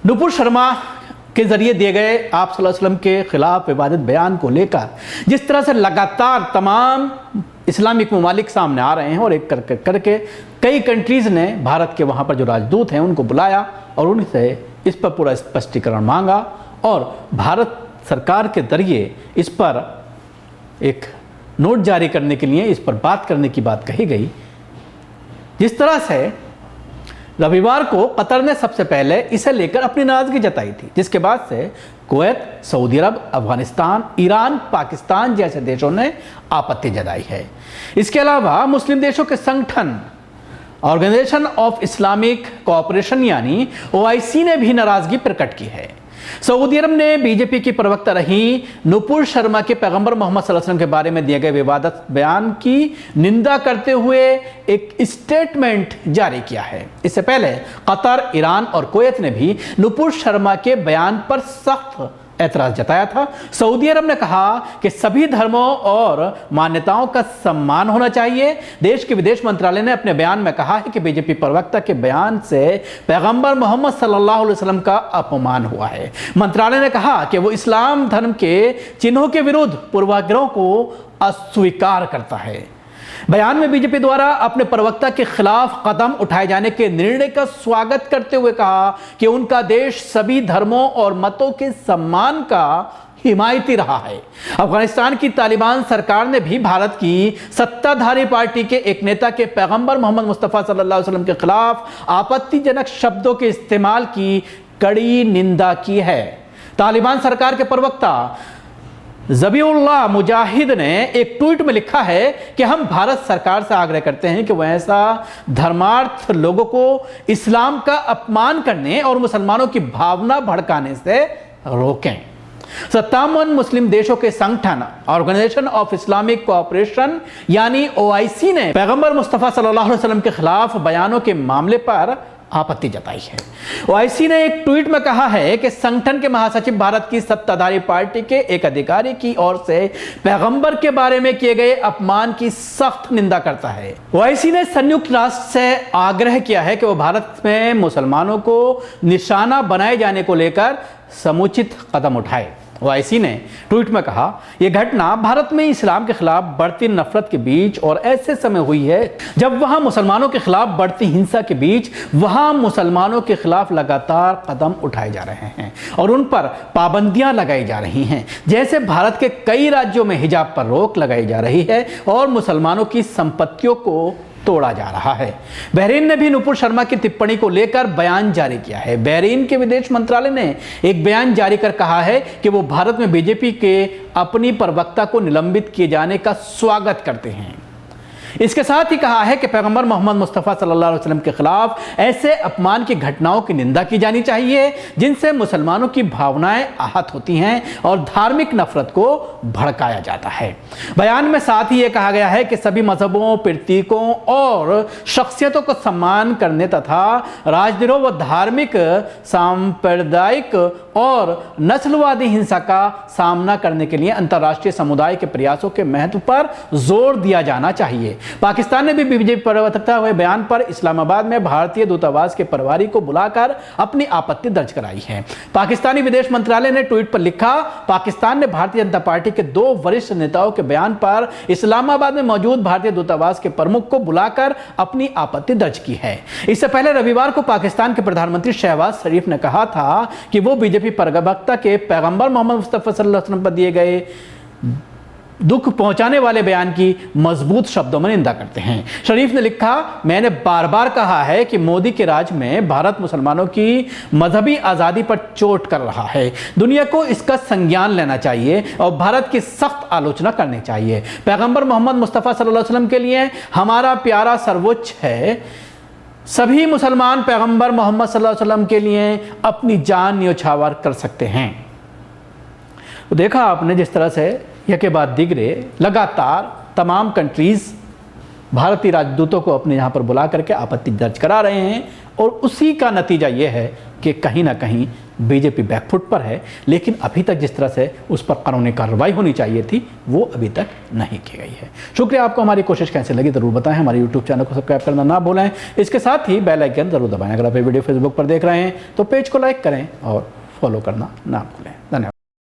नुपुर शर्मा के जरिए दिए गए आप सल्लल्लाहु अलैहि वसल्लम के खिलाफ विवादित बयान को लेकर जिस तरह से लगातार तमाम इस्लामिक ममालिक सामने आ रहे हैं और एक करके कई कंट्रीज़ ने भारत के वहाँ पर जो राजदूत हैं उनको बुलाया और उनसे इस पर पूरा स्पष्टीकरण मांगा और भारत सरकार के जरिए इस पर एक नोट जारी करने के लिए इस पर बात करने की बात कही गई। जिस तरह से रविवार को कतर ने सबसे पहले इसे लेकर अपनी नाराजगी जताई थी, जिसके बाद से कुवैत, सऊदी अरब, अफगानिस्तान, ईरान, पाकिस्तान जैसे देशों ने आपत्ति जताई है। इसके अलावा मुस्लिम देशों के संगठन ऑर्गेनाइजेशन ऑफ इस्लामिक कोऑपरेशन यानी OIC ने भी नाराजगी प्रकट की है। सऊदी अरब ने बीजेपी की प्रवक्ता रही नुपुर शर्मा के पैगंबर मोहम्मद सल्लल्लाहु अलैहि वसल्लम के बारे में दिए गए विवादित बयान की निंदा करते हुए एक स्टेटमेंट जारी किया है। इससे पहले कतर, ईरान और कुवैत ने भी नुपुर शर्मा के बयान पर सख्त ऐतराज जताया था। सऊदी अरब ने कहा कि सभी धर्मों और मान्यताओं का सम्मान होना चाहिए। देश के विदेश मंत्रालय ने अपने बयान में कहा है कि बीजेपी प्रवक्ता के बयान से पैगंबर मोहम्मद सल्लल्लाहु अलैहि वसल्लम का अपमान हुआ है। मंत्रालय ने कहा कि वो इस्लाम धर्म के चिन्हों के विरुद्ध पूर्वाग्रहों को अस्वीकार करता है। बयान में बीजेपी द्वारा अपने प्रवक्ता के खिलाफ कदम उठाए जाने के निर्णय का स्वागत करते हुए कहा कि उनका देश सभी धर्मों और मतों के सम्मान का हिमायती रहा है। अफगानिस्तान की तालिबान सरकार ने भी भारत की सत्ताधारी पार्टी के एक नेता के पैगंबर मोहम्मद मुस्तफ़ा सल्लल्लाहु अलैहि वसल्लम के खिलाफ आपत्तिजनक शब्दों के इस्तेमाल की कड़ी निंदा की है। तालिबान सरकार के प्रवक्ता ज़बीउल्लाह मुजाहिद ने एक ट्वीट में लिखा है कि हम भारत सरकार से आग्रह करते हैं कि वह ऐसा धर्मार्थ लोगों को इस्लाम का अपमान करने और मुसलमानों की भावना भड़काने से रोकें। 57 मुस्लिम देशों के संगठन ऑर्गेनाइजेशन ऑफ इस्लामिक कोऑपरेशन यानी OIC ने पैगंबर मुस्तफ़ा सल्लल्लाहु अलैहि वसल्लम के खिलाफ बयानों के मामले पर आपत्ति जताई है। OIC ने एक ट्वीट में कहा है कि संगठन के महासचिव भारत की सत्ताधारी पार्टी के एक अधिकारी की ओर से पैगंबर के बारे में किए गए अपमान की सख्त निंदा करता है। OIC ने संयुक्त राष्ट्र से आग्रह किया है कि वह भारत में मुसलमानों को निशाना बनाए जाने को लेकर समुचित कदम उठाए। OIC ने ट्वीट में कहा, यह घटना भारत में इस्लाम के खिलाफ बढ़ती नफरत के बीच और ऐसे समय हुई है जब वहां मुसलमानों के खिलाफ बढ़ती हिंसा के बीच वहां मुसलमानों के खिलाफ लगातार कदम उठाए जा रहे हैं और उन पर पाबंदियां लगाई जा रही हैं। जैसे भारत के कई राज्यों में हिजाब पर रोक लगाई जा रही है और मुसलमानों की संपत्तियों को तोड़ा जा रहा है। बहरीन ने भी नुपुर शर्मा की टिप्पणी को लेकर बयान जारी किया है। बहरीन के विदेश मंत्रालय ने एक बयान जारी कर कहा है कि वो भारत में बीजेपी के अपनी प्रवक्ता को निलंबित किए जाने का स्वागत करते हैं। इसके साथ ही कहा है कि पैगंबर मोहम्मद मुस्तफ़ा सल्लल्लाहु अलैहि वसल्लम के खिलाफ ऐसे अपमान की घटनाओं की निंदा की जानी चाहिए जिनसे मुसलमानों की भावनाएं आहत होती हैं और धार्मिक नफरत को भड़काया जाता है। बयान में साथ ही यह कहा गया है कि सभी मजहबों, प्रतीकों और शख्सियतों को सम्मान करने तथा राजद्रोह व धार्मिक, सांप्रदायिक और नस्लवादी हिंसा का सामना करने के लिए अंतर्राष्ट्रीय समुदाय के प्रयासों के महत्व पर जोर दिया जाना चाहिए। पाकिस्तान ने भी बीजेपी प्रवक्ता हुए बयान पर इस्लामाबाद में भारतीय दूतावास के प्रभारी को बुलाकर अपनी आपत्ति दर्ज कराई है। पाकिस्तानी विदेश मंत्रालय ने ट्वीट पर लिखा, पाकिस्तान ने भारतीय जनता पार्टी के 2 वरिष्ठ नेताओं के बयान पर इस्लामाबाद में मौजूद भारतीय दूतावास के प्रमुख को बुलाकर अपनी आपत्ति दर्ज की है। इससे पहले रविवार को पाकिस्तान के प्रधानमंत्री शहबाज शरीफ ने कहा था कि वो बीजेपी प्रवक्ता के पैगंबर मोहम्मद मुस्तफ़ा सल्लल्लाहु अलैहि वसल्लम पर दिए गए दुख पहुंचाने वाले बयान की मजबूत शब्दों में निंदा करते हैं। शरीफ ने लिखा, मैंने बार बार कहा है कि मोदी के राज में भारत मुसलमानों की मजहबी आज़ादी पर चोट कर रहा है। दुनिया को इसका संज्ञान लेना चाहिए और भारत की सख्त आलोचना करनी चाहिए। पैगंबर मोहम्मद मुस्तफ़ा सल्लल्लाहु अलैहि वसल्लम के लिए हमारा प्यारा सर्वोच्च है। सभी मुसलमान पैगंबर मोहम्मद सल्लल्लाहु अलैहि वसल्लम के लिए अपनी जान न्योछावर कर सकते हैं। तो देखा आपने जिस तरह से यह बाद दिगरे लगातार तमाम कंट्रीज़ भारतीय राजदूतों को अपने यहाँ पर बुला करके आपत्ति दर्ज करा रहे हैं और उसी का नतीजा ये है कि कहीं ना कहीं बीजेपी बैकफुट पर है, लेकिन अभी तक जिस तरह से उस पर कानूनी कार्रवाई होनी चाहिए थी वो अभी तक नहीं की गई है। शुक्रिया। आपको हमारी कोशिश कैसे लगी ज़रूर बताएं। हमारे यूट्यूब चैनल को सब्सक्राइब करना ना भूलें। इसके साथ ही बेल आइकन ज़रूर दबाएं। अगर आप ये वीडियो फेसबुक पर देख रहे हैं तो पेज को लाइक करें और फॉलो करना ना भूलें। धन्यवाद।